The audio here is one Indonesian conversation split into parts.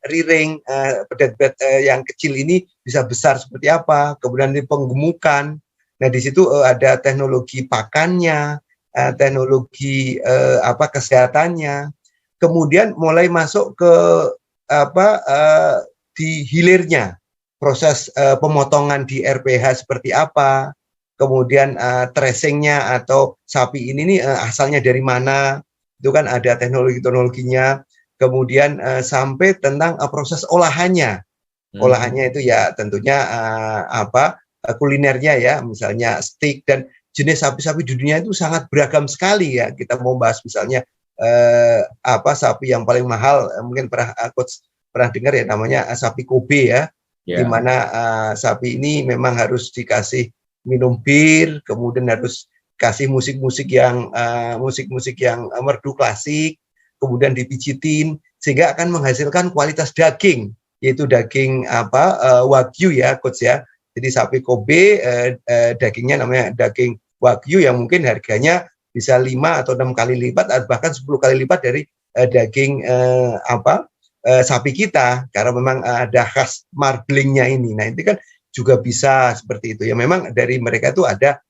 riring, bedet-bedet yang kecil ini bisa besar seperti apa, kemudian di penggemukan. Nah, di situ ada teknologi pakannya, teknologi kesehatannya. Kemudian mulai masuk ke di hilirnya, proses pemotongan di RPH seperti apa, kemudian tracingnya atau sapi ini nih asalnya dari mana, itu kan ada teknologinya. Kemudian sampai tentang proses olahannya. Olahannya itu ya tentunya kulinernya ya, misalnya steak, dan jenis sapi-sapi di dunia itu sangat beragam sekali ya. Kita mau bahas misalnya sapi yang paling mahal, mungkin coach pernah dengar ya, namanya sapi Kobe ya, di mana sapi ini memang harus dikasih minum bir, kemudian harus kasih musik-musik yang merdu klasik, kemudian dipijitin sehingga akan menghasilkan kualitas daging, yaitu daging wagyu ya coach ya. Jadi sapi Kobe dagingnya namanya daging wagyu yang mungkin harganya bisa 5 atau 6 kali lipat, bahkan 10 kali lipat dari daging sapi kita, karena memang ada khas marblingnya ini. Nah, itu kan juga bisa seperti itu ya. Memang dari mereka itu ada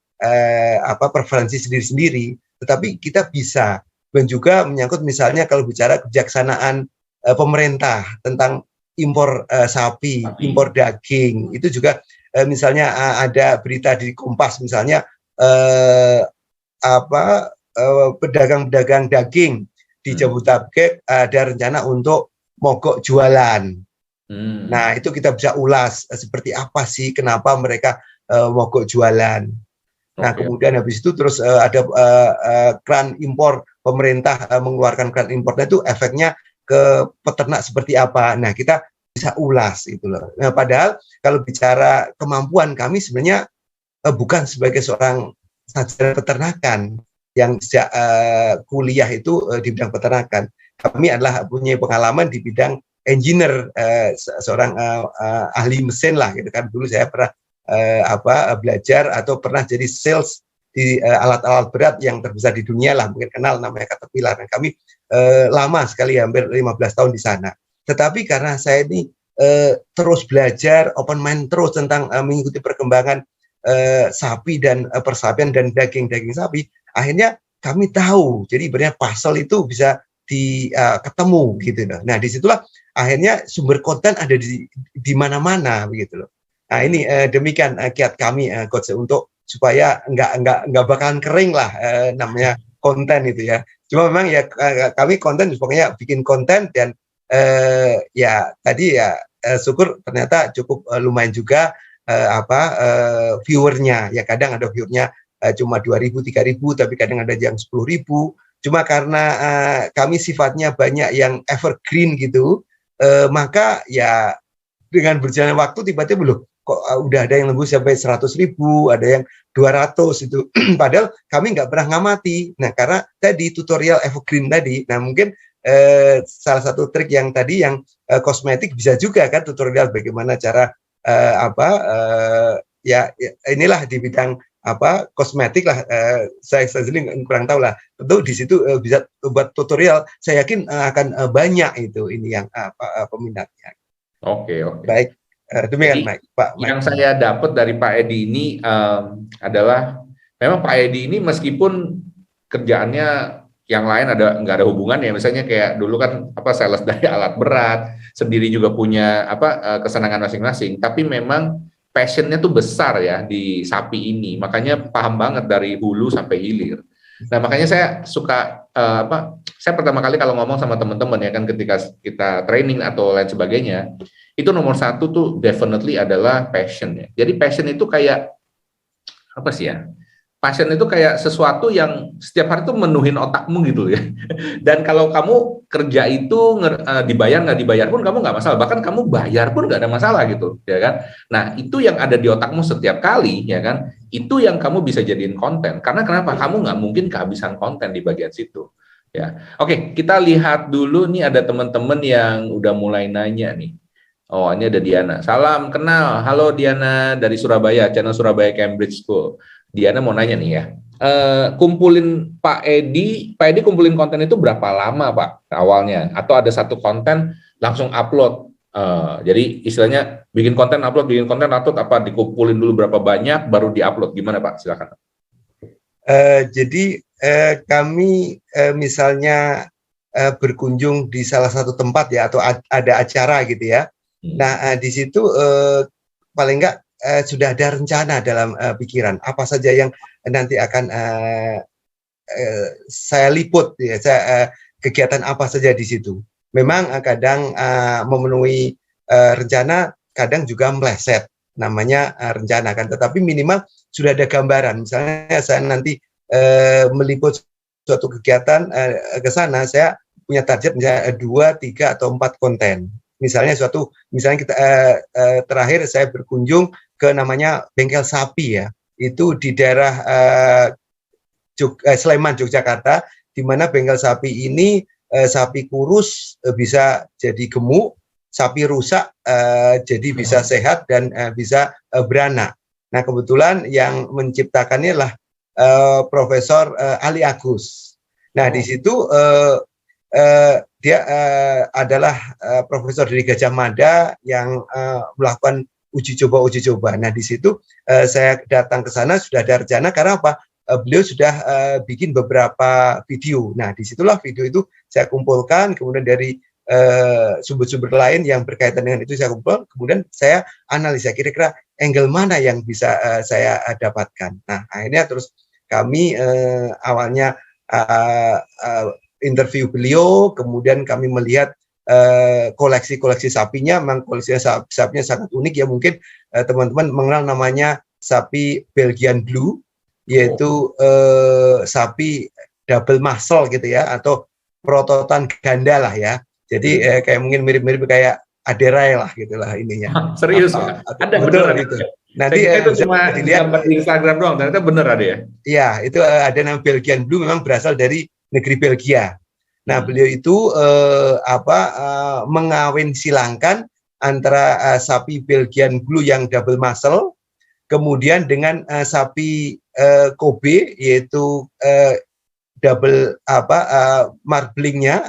preferensi sendiri-sendiri, tetapi kita bisa. Dan juga menyangkut misalnya kalau bicara kebijaksanaan pemerintah tentang impor sapi, impor daging, itu juga misalnya ada berita di Kompas misalnya pedagang-pedagang daging di Jabodetabek ada rencana untuk mogok jualan. Nah, itu kita bisa ulas seperti apa sih, kenapa mereka mogok jualan. Nah, kemudian habis itu terus ada keran impor, pemerintah mengeluarkan keran impornya, itu efeknya ke peternak seperti apa. Nah, kita bisa ulas itu loh. Nah, padahal kalau bicara kemampuan kami sebenarnya bukan sebagai seorang sarjana peternakan yang sejak kuliah itu di bidang peternakan. Kami adalah punya pengalaman di bidang engineer, seorang ahli mesin lah gitu kan. Dulu saya pernah belajar atau pernah jadi sales di alat-alat berat yang terbesar di dunia lah, mungkin kenal namanya Caterpillar. Dan kami lama sekali, hampir 15 tahun di sana. Tetapi karena saya ini terus belajar, open mind terus tentang mengikuti perkembangan sapi dan persapian dan daging sapi, akhirnya kami tahu. Jadi sebenarnya puzzle itu bisa ketemu gitu loh. Nah, disitulah akhirnya sumber konten ada di mana-mana begitu loh. Nah, ini demikian kiat kami coach untuk supaya nggak bakalan kering lah namanya konten itu ya. Cuma memang ya kami konten pokoknya bikin konten dan ya tadi ya syukur ternyata cukup lumayan juga viewernya. Ya kadang ada viewernya cuma 2.000, 3.000, tapi kadang ada yang 10.000. Cuma karena kami sifatnya banyak yang evergreen gitu, maka ya dengan berjalannya waktu tiba-tiba loh kok udah ada yang nembus sampai 100.000, ada yang 200 itu. Padahal kami nggak pernah ngamati. Nah, karena tadi tutorial evergreen tadi. Nah, mungkin salah satu trik yang tadi yang kosmetik bisa juga kan tutorial bagaimana cara ya inilah di bidang kosmetik lah, saya sendiri kurang tahu lah. Tentu di situ bisa buat tutorial. Saya yakin akan banyak itu ini yang peminatnya. Oke. Baik, demikian Pak. Yang saya dapat dari Pak Edi ini adalah memang Pak Edi ini meskipun kerjaannya yang lain nggak ada hubungan ya, misalnya kayak dulu kan sales dari alat berat, sendiri juga punya kesenangan masing-masing, tapi memang passionnya tuh besar ya di sapi ini, makanya paham banget dari hulu sampai hilir. Nah, makanya saya suka saya pertama kali kalau ngomong sama teman-teman ya kan, ketika kita training atau lain sebagainya, itu nomor satu tuh definitely adalah passion ya. Jadi passion itu kayak apa sih ya? Passion itu kayak sesuatu yang setiap hari tuh menuhin otakmu gitu ya. Dan kalau kamu kerja itu dibayar nggak dibayar pun kamu nggak masalah. Bahkan kamu bayar pun nggak ada masalah gitu, ya kan? Nah, itu yang ada di otakmu setiap kali, ya kan? Itu yang kamu bisa jadiin konten. Karena kenapa? Kamu nggak mungkin kehabisan konten di bagian situ. Ya, oke, kita lihat dulu nih, ada teman-teman yang udah mulai nanya nih. Oh, ini ada Diana. Salam kenal. Halo Diana dari Surabaya, channel Surabaya Cambridge School. Diana mau nanya nih ya. Kumpulin Pak Edi kumpulin konten itu berapa lama Pak awalnya? Atau ada satu konten langsung upload? Jadi istilahnya bikin konten upload, apa dikumpulin dulu berapa banyak baru diupload? Gimana Pak? Silakan. Jadi kami misalnya berkunjung di salah satu tempat ya, atau ada acara gitu ya. Nah di situ paling enggak sudah ada rencana dalam pikiran apa saja yang nanti akan saya liput ya, kegiatan apa saja di situ. Memang kadang memenuhi rencana, kadang juga meleset, namanya rencana kan. Tetapi minimal sudah ada gambaran. Misalnya saya nanti meliput suatu kegiatan ke sana, saya punya target misalnya 2, 3 atau 4 konten. Misalnya kita terakhir saya berkunjung ke namanya bengkel sapi ya, itu di daerah Sleman, Yogyakarta, di mana bengkel sapi ini sapi kurus bisa jadi gemuk, sapi rusak jadi bisa sehat dan bisa beranak. Nah kebetulan yang menciptakannya adalah Profesor Ali Agus. Nah di situ dia adalah profesor dari Gajah Mada yang melakukan uji coba. Nah di situ saya datang ke sana sudah ada rencana, karena apa? Beliau sudah bikin beberapa video. Nah disitulah video itu saya kumpulkan, kemudian dari sumber-sumber lain yang berkaitan dengan itu saya kumpul, kemudian saya analisa kira-kira angle mana yang bisa saya dapatkan. Nah akhirnya terus kami awalnya interview beliau, kemudian kami melihat koleksi sapinya. Memang koleksi sapinya sangat unik ya, mungkin teman-teman mengenal namanya sapi Belgian Blue, yaitu sapi double muscle gitu ya, atau prototan ganda lah ya. Jadi kayak mungkin mirip-mirip kayak Aderai lah gitulah ininya. Serius ya? Ada betul gitu. Nanti itu cuma dilihat di Instagram doang, ternyata bener ada ya? Iya, itu ada nama Belgian Blue, memang berasal dari negeri Belgia. Nah, beliau itu mengawin silangkan antara sapi Belgian Blue yang double muscle, kemudian dengan sapi Kobe, yaitu double marblingnya,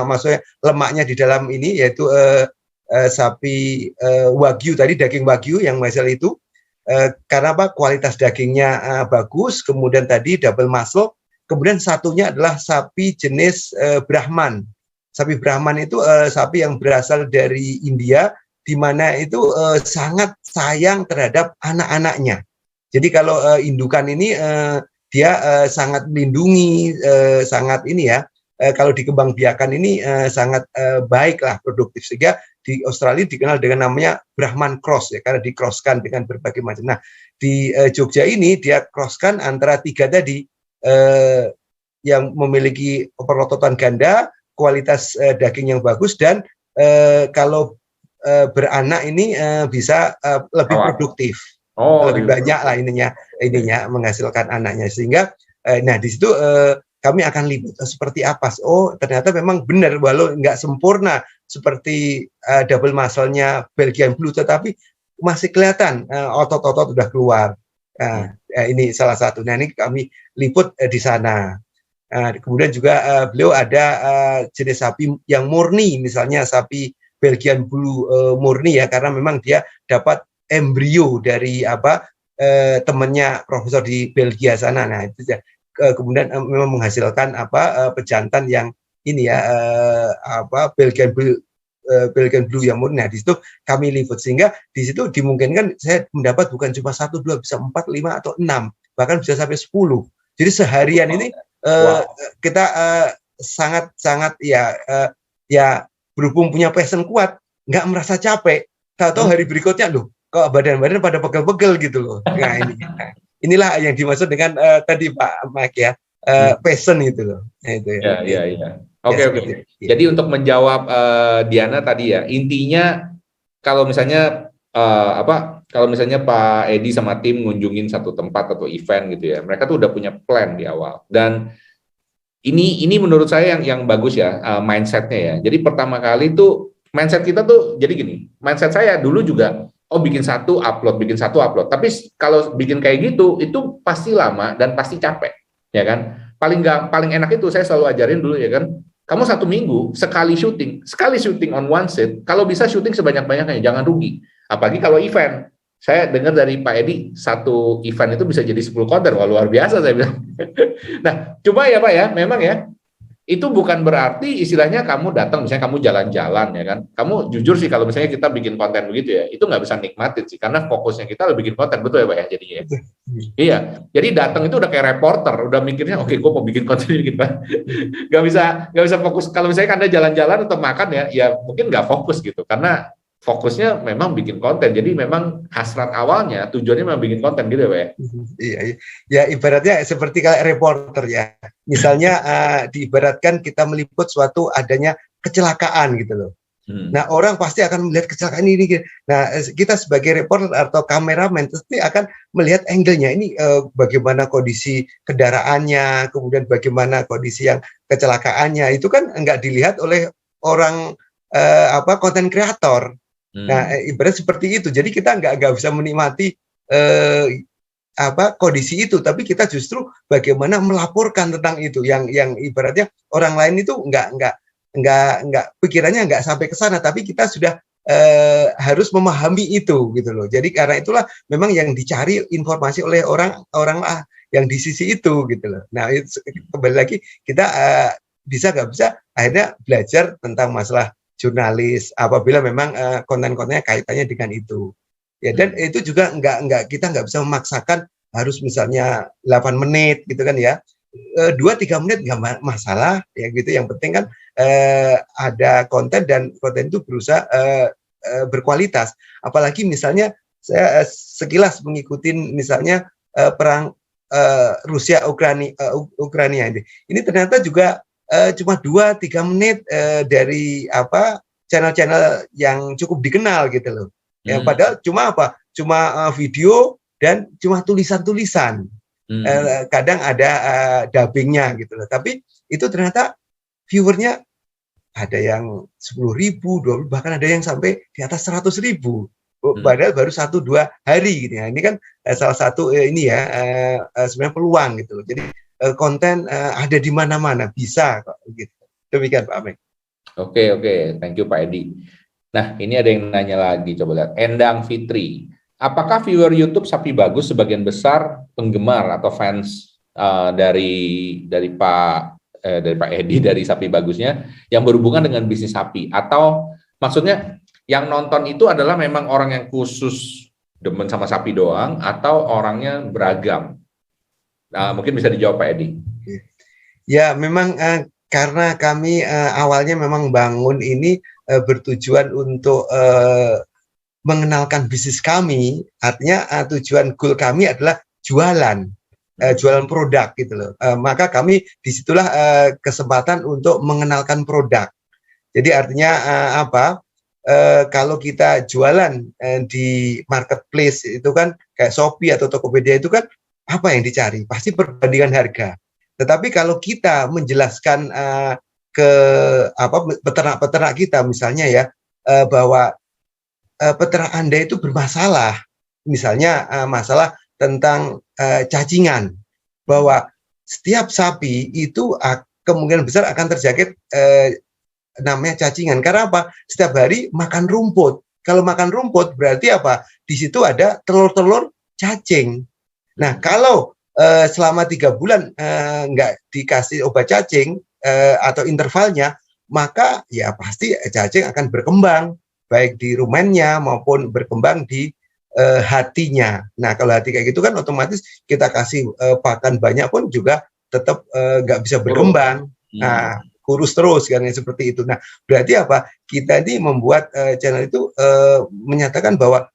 maksudnya lemaknya di dalam ini, yaitu sapi wagyu tadi, daging wagyu yang hasil itu, karena apa? Kualitas dagingnya bagus, kemudian tadi double muscle. Kemudian satunya adalah sapi jenis Brahman. Sapi Brahman itu sapi yang berasal dari India, di mana itu sangat sayang terhadap anak-anaknya. Jadi kalau indukan ini dia sangat melindungi, sangat ini ya, kalau dikembangbiakan ini sangat baik lah, produktif. Sehingga di Australia dikenal dengan namanya Brahman Cross ya, karena di-crosskan dengan berbagai macam. Nah di Jogja ini dia crosskan antara 3 tadi, yang memiliki perototan ganda, kualitas daging yang bagus, dan kalau beranak ini bisa lebih produktif, lebih banyak lah ininya menghasilkan anaknya. Sehingga nah di situ kami akan lihat seperti apa. Oh ternyata memang benar, walau nggak sempurna seperti double muscle-nya Belgian Blue, tetapi masih kelihatan otot-otot udah keluar. Ini salah satu. Nah ini kami liput di sana. Kemudian juga beliau ada jenis sapi yang murni, misalnya sapi Belgian Blue murni ya, karena memang dia dapat embrio dari temannya profesor di Belgia sana. Nah itu ya. Kemudian memang menghasilkan pejantan yang ini ya, Belgian Blue yang murni. Nah di situ kami liput, sehingga di situ dimungkinkan saya mendapat bukan cuma 1, 2, bisa 4, 5 atau 6, bahkan bisa sampai 10. Jadi seharian ini kita sangat ya berhubung punya passion kuat, nggak merasa capek. Tahu-tahu hari berikutnya loh, kok badan-badan pada pegel-pegel gitu loh. Nah inilah yang dimaksud dengan tadi Pak Mike ya, passion itu loh. Nah, itu ya. Iya. Oke. Jadi untuk menjawab Diana tadi ya, intinya kalau misalnya kalau misalnya Pak Edi sama tim ngunjungin satu tempat atau event gitu ya, mereka tuh udah punya plan di awal. Dan ini menurut saya yang bagus ya, mindsetnya ya. Jadi pertama kali tuh mindset kita tuh jadi gini, mindset saya dulu juga oh bikin satu upload. Tapi kalau bikin kayak gitu, itu pasti lama dan pasti capek, ya kan? Paling enak itu saya selalu ajarin dulu ya kan. Kamu 1 minggu sekali syuting on one set. Kalau bisa syuting sebanyak-banyaknya, jangan rugi. Apalagi kalau event. Saya dengar dari Pak Edi, satu event itu bisa jadi 10 konten, wah luar biasa saya bilang. Nah, cuma ya Pak ya, memang ya, itu bukan berarti istilahnya kamu datang, misalnya kamu jalan-jalan ya kan, kamu jujur sih kalau misalnya kita bikin konten begitu ya, itu nggak bisa nikmatin sih, karena fokusnya kita lebih bikin konten, betul ya Pak ya jadinya ya? Iya, jadi datang itu udah kayak reporter, udah mikirnya oke, gue mau bikin konten gitu kan, nggak bisa fokus. Kalau misalnya Anda jalan-jalan atau makan ya mungkin nggak fokus gitu, karena fokusnya memang bikin konten, jadi memang hasrat awalnya tujuannya memang bikin konten gitu ya Pak ya? Iya, ya ibaratnya seperti kayak reporter ya. Misalnya diibaratkan kita meliput suatu adanya kecelakaan gitu loh. Nah, orang pasti akan melihat kecelakaan ini. Nah, kita sebagai reporter atau kameramen pasti akan melihat angle-nya. Ini bagaimana kondisi kendaraannya, kemudian bagaimana kondisi yang kecelakaannya. Itu kan nggak dilihat oleh orang konten kreator. Nah, ibarat seperti itu. Jadi kita nggak bisa menikmati kondisi itu, tapi kita justru bagaimana melaporkan tentang itu. Yang ibaratnya orang lain itu nggak pikirannya nggak sampai ke sana, tapi kita sudah harus memahami itu gitu loh. Jadi karena itulah memang yang dicari informasi oleh orang yang di sisi itu gitu loh. Nah, itu, kembali lagi kita bisa nggak bisa akhirnya belajar tentang masalah jurnalis apabila memang konten-kontennya kaitannya dengan itu. Ya, dan itu juga kita nggak bisa memaksakan harus misalnya 8 menit gitu kan ya. 2-3 menit nggak masalah ya gitu. Yang penting kan ada konten dan konten itu berusaha berkualitas. Apalagi misalnya saya sekilas mengikuti misalnya perang Rusia Ukraina ini. Ini ternyata juga cuma 2-3 menit dari channel-channel yang cukup dikenal gitu loh. Ya, padahal cuma video dan cuma tulisan-tulisan. Kadang ada dubbingnya gitu loh. Tapi itu ternyata viewernya ada yang 10.000, 20, bahkan ada yang sampai di atas 100.000. Padahal baru 1-2 hari gitu ya. Ini kan salah satu sebenarnya peluang gitu loh. Jadi konten ada di mana-mana, bisa kok gitu. Demikian Pak Ameng. Oke, thank you Pak Edi. Nah, ini ada yang nanya lagi, coba lihat. Endang Fitri, apakah viewer YouTube Sapi Bagus sebagian besar penggemar atau fans dari Pak Edi dari Sapi Bagusnya yang berhubungan dengan bisnis sapi, atau maksudnya yang nonton itu adalah memang orang yang khusus demen sama sapi doang atau orangnya beragam? Nah, mungkin bisa dijawab Pak Edi. Ya, memang karena kami awalnya memang bangun ini bertujuan untuk mengenalkan bisnis kami, artinya tujuan goal kami adalah jualan produk gitu loh. Maka kami disitulah kesempatan untuk mengenalkan produk. Jadi artinya kalau kita jualan di marketplace itu kan kayak Shopee atau Tokopedia itu kan apa yang dicari? Pasti perbandingan harga. Tetapi kalau kita menjelaskan ke peternak-peternak kita misalnya ya, bahwa peternak Anda itu bermasalah, misalnya masalah tentang cacingan, bahwa setiap sapi itu kemungkinan besar akan terjangkit namanya cacingan. Karena apa? Setiap hari makan rumput. Kalau makan rumput berarti apa? Di situ ada telur-telur cacing. Nah, kalau selama 3 bulan nggak dikasih obat cacing atau intervalnya, maka ya pasti cacing akan berkembang baik di rumennya maupun berkembang di hatinya. Nah, kalau hati kayak gitu kan otomatis kita kasih pakan banyak pun juga tetap nggak bisa berkembang. Nah, kurus terus kan seperti itu. Nah, berarti apa? Kita ini membuat channel itu menyatakan bahwa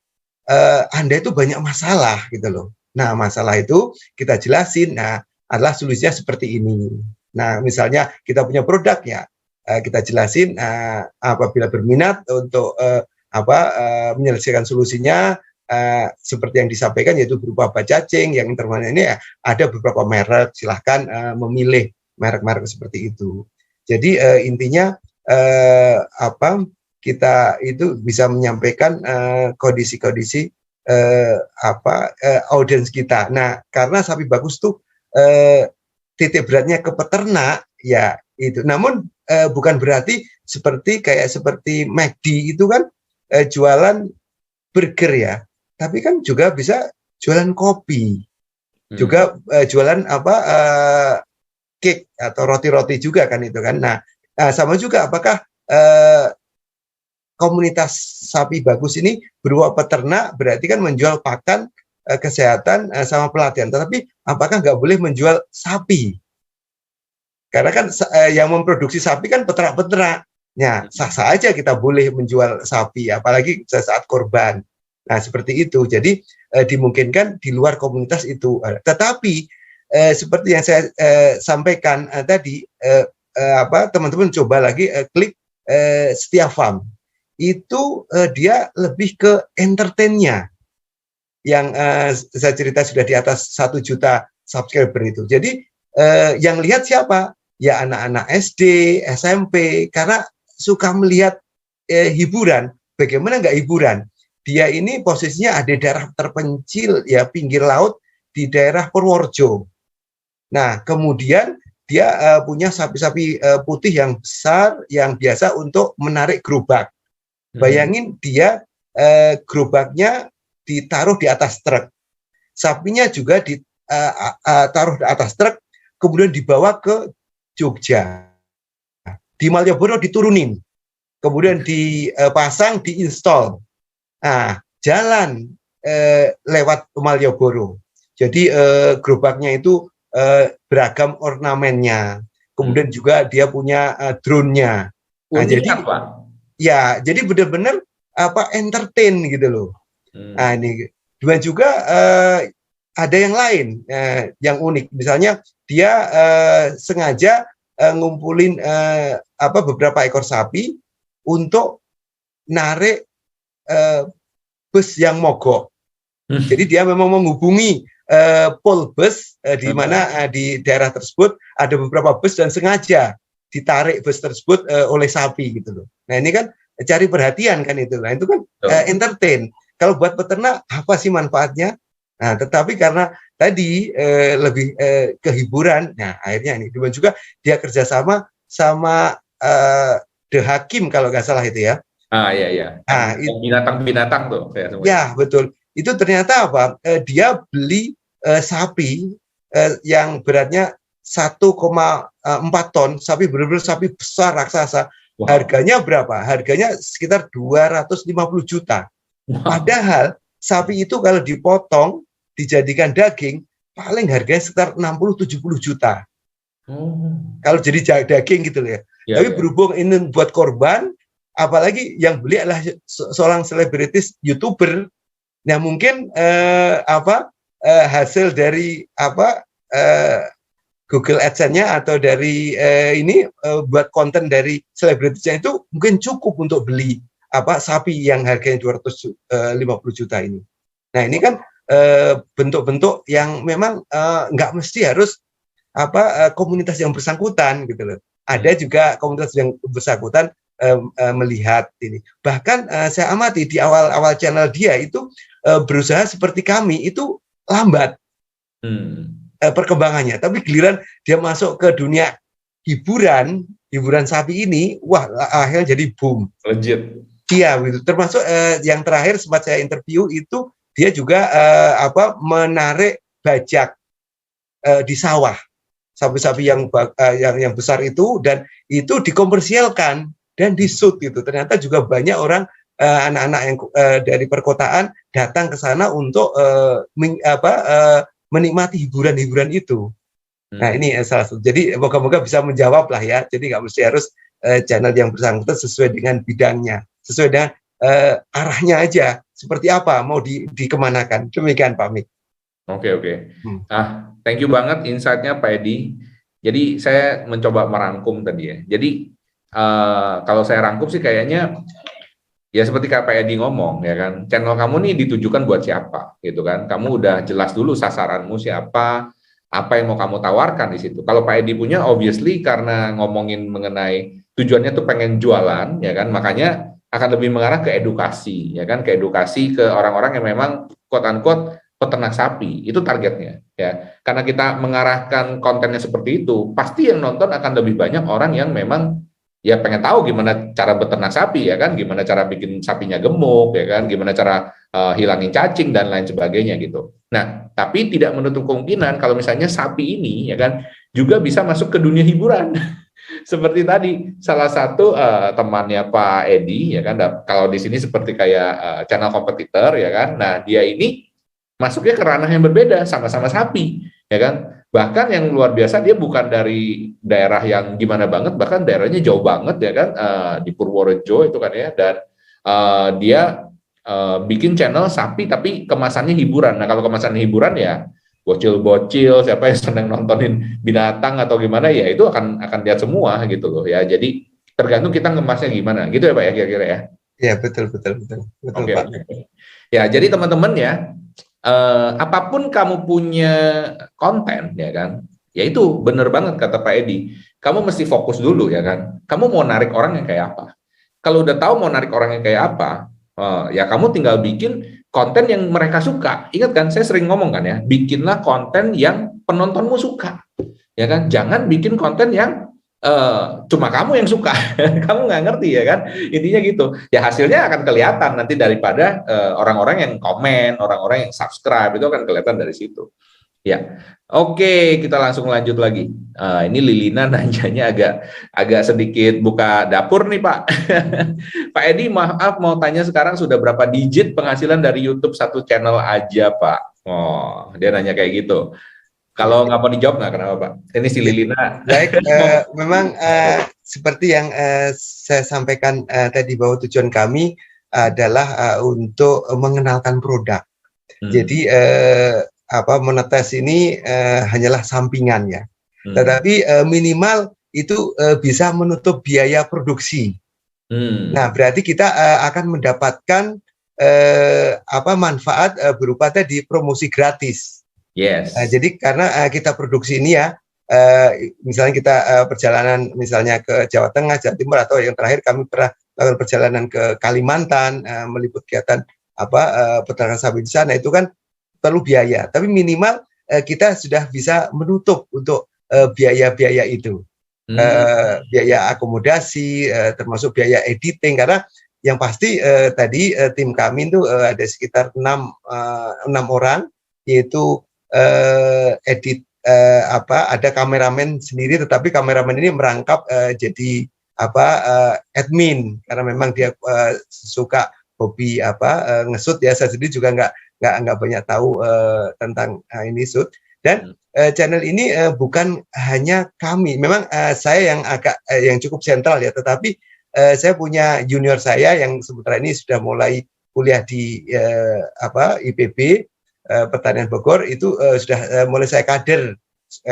Anda itu banyak masalah gitu loh. Nah, masalah itu kita jelasin, nah adalah solusinya seperti ini. Nah, misalnya kita punya produk ya, kita jelasin apabila berminat untuk menyelesaikan solusinya seperti yang disampaikan, yaitu berupa obat cacing yang intervalnya ini ya, ada beberapa merek, silahkan memilih merek-merek seperti itu. Jadi intinya kita itu bisa menyampaikan kondisi-kondisi audiens kita. Nah, karena sapi bagus tuh titik beratnya ke peternak ya itu. Namun bukan berarti seperti McD itu kan jualan burger ya, tapi kan juga bisa jualan kopi, juga jualan cake atau roti-roti juga kan itu kan. Nah, sama juga apakah komunitas sapi bagus ini berupa peternak berarti kan menjual pakan, kesehatan sama pelatihan, tetapi apakah nggak boleh menjual sapi? Karena kan yang memproduksi sapi kan peternak-peternak. Ya, sah-sah aja kita boleh menjual sapi, apalagi saat korban. Nah, seperti itu. Jadi dimungkinkan di luar komunitas itu. Tetapi seperti yang saya sampaikan tadi, teman-teman coba lagi klik Setia Farm. Itu dia lebih ke entertain-nya. Yang saya cerita sudah di atas 1 juta subscriber itu. Jadi yang lihat siapa? Ya anak-anak SD, SMP, karena suka melihat hiburan. Bagaimana nggak hiburan? Dia ini posisinya ada di daerah terpencil, ya pinggir laut di daerah Purworejo. Nah, kemudian dia punya sapi-sapi putih yang besar, yang biasa untuk menarik gerobak. Bayangin dia gerobaknya ditaruh di atas truk, sapinya juga ditaruh di atas truk, kemudian dibawa ke Jogja. Di Malioboro diturunin, kemudian dipasang, diinstal. Nah, jalan lewat Malioboro. Jadi gerobaknya itu beragam ornamennya. Kemudian juga dia punya drone-nya. Nah, jadi apa? Ya, jadi benar-benar entertain gitu loh. Nah, ini dan juga ada yang lain yang unik. Misalnya dia sengaja ngumpulin beberapa ekor sapi untuk narik bus yang mogok. Jadi dia memang menghubungi pol bus di mana di daerah tersebut ada beberapa bus dan sengaja ditarik bus tersebut oleh sapi gitu loh. Nah, ini kan cari perhatian kan itu. Nah, itu kan entertain. Kalau buat peternak apa sih manfaatnya? Nah, tetapi karena tadi lebih ke hiburan, nah akhirnya ini. Dan juga dia kerjasama sama The Hakim kalau nggak salah itu ya. Iya. Nah, binatang-binatang tuh. Ya, betul. Itu ternyata apa? Dia beli sapi yang beratnya 1,4 ton, sapi benar-benar sapi besar raksasa. Wow. Harganya berapa? Harganya sekitar 250 juta. Wow. Padahal sapi itu kalau dipotong dijadikan daging paling harganya sekitar 60-70 juta. Kalau jadi daging gitu ya. Tapi berhubung ini buat korban, apalagi yang beli adalah seorang selebritis YouTuber. Nah, mungkin hasil dari Google AdSense-nya atau dari buat konten dari selebritisnya itu mungkin cukup untuk beli sapi yang harganya 250 juta ini. Nah, ini kan bentuk-bentuk yang memang nggak mesti harus komunitas yang bersangkutan gitu loh. Ada juga komunitas yang bersangkutan melihat ini. Bahkan saya amati di awal-awal channel dia itu berusaha seperti kami itu lambat perkembangannya. Tapi giliran dia masuk ke dunia hiburan sapi ini, wah akhirnya jadi boom. Legit. Iya, gitu. Termasuk yang terakhir sempat saya interview itu dia juga menarik bajak di sawah, sapi-sapi yang besar itu, dan itu dikomersialkan dan disut itu. Ternyata juga banyak orang anak-anak yang dari perkotaan datang ke sana untuk menikmati hiburan-hiburan itu. Nah, ini salah satu. Jadi moga-moga bisa menjawab lah ya. Jadi nggak mesti harus channel yang bersangkutan sesuai dengan bidangnya, sesuai dengan arahnya aja. Seperti apa mau dikemanakan. Demikian Pak Mik. Oke. Nah, thank you banget insight-nya Pak Edi. Jadi saya mencoba merangkum tadi ya. Jadi kalau saya rangkum sih kayaknya ya seperti Pak Edi ngomong ya kan, channel kamu nih ditujukan buat siapa gitu kan. Kamu udah jelas dulu sasaranmu siapa, apa yang mau kamu tawarkan di situ. Kalau Pak Edi punya obviously karena ngomongin mengenai tujuannya tuh pengen jualan ya kan, makanya akan lebih mengarah ke edukasi, ya kan, ke edukasi ke orang-orang yang memang quote unquote peternak sapi, itu targetnya, ya. Karena kita mengarahkan kontennya seperti itu, pasti yang nonton akan lebih banyak orang yang memang ya pengen tahu gimana cara beternak sapi, ya kan, gimana cara bikin sapinya gemuk, ya kan, gimana cara hilangin cacing dan lain sebagainya gitu. Nah, tapi tidak menutup kemungkinan kalau misalnya sapi ini, ya kan, juga bisa masuk ke dunia hiburan. Seperti tadi salah satu temannya Pak Edi, ya kan, kalau di sini seperti kayak channel kompetitor, ya kan. Nah, dia ini masuknya ke ranah yang berbeda, sama-sama sapi, ya kan. Bahkan yang luar biasa, dia bukan dari daerah yang gimana banget, bahkan daerahnya jauh banget, ya kan, di Purworejo itu kan, ya. Dan dia bikin channel sapi tapi kemasannya hiburan. Nah, kalau kemasannya hiburan ya bocil-bocil, siapa yang senang nontonin binatang atau gimana, ya itu akan lihat semua gitu loh, ya. Jadi tergantung kita ngemasnya gimana gitu ya Pak, ya, kira-kira ya. Ya, betul Oke, Pak. ya, jadi teman-teman ya, apapun kamu punya konten, ya kan, ya itu bener banget kata Pak Edi, kamu mesti fokus dulu, ya kan, kamu mau narik orang yang kayak apa. Kalau udah tahu mau narik orang yang kayak apa, ya kamu tinggal bikin konten yang mereka suka. Ingat kan, saya sering ngomong kan, ya, bikinlah konten yang penontonmu suka, ya kan. Jangan bikin konten yang cuma kamu yang suka, kamu nggak ngerti, ya kan. Intinya gitu. Ya hasilnya akan kelihatan nanti daripada orang-orang yang komen, orang-orang yang subscribe, itu akan kelihatan dari situ. Ya, oke, kita langsung lanjut lagi. Ini Lilina nanyanya agak sedikit buka dapur nih Pak. Pak Edi, maaf mau tanya, sekarang sudah berapa digit penghasilan dari YouTube satu channel aja Pak? Oh, dia nanya kayak gitu. Kalau nggak mau dijawab nggak, kenapa Pak? Ini si Lilina. Baik, memang seperti yang saya sampaikan tadi, bahwa tujuan kami adalah untuk mengenalkan produk. Jadi monetes ini hanyalah sampingan, ya. Tetapi minimal itu bisa menutup biaya produksi. Nah, berarti kita akan mendapatkan manfaat berupa tadi promosi gratis. Yes. Jadi karena kita produksi ini, ya, misalnya kita perjalanan misalnya ke Jawa Tengah, Jawa Timur, atau yang terakhir kami pernah melakukan perjalanan ke Kalimantan, meliput kegiatan peternakan sapi di sana, itu kan perlu biaya, tapi minimal kita sudah bisa menutup untuk biaya-biaya itu, biaya akomodasi, termasuk biaya editing, karena yang pasti tadi tim kami itu ada sekitar 6 orang, yaitu edit, ada kameramen sendiri, tetapi kameramen ini merangkap jadi admin, karena memang dia suka hobi ngesut, ya. Saya sendiri juga nggak banyak tahu tentang ini shoot. Dan channel ini bukan hanya kami, memang saya yang cukup sentral, ya, tetapi saya punya junior saya yang sementara ini sudah mulai kuliah di IPB Pertanian Bogor, itu sudah mulai saya kader,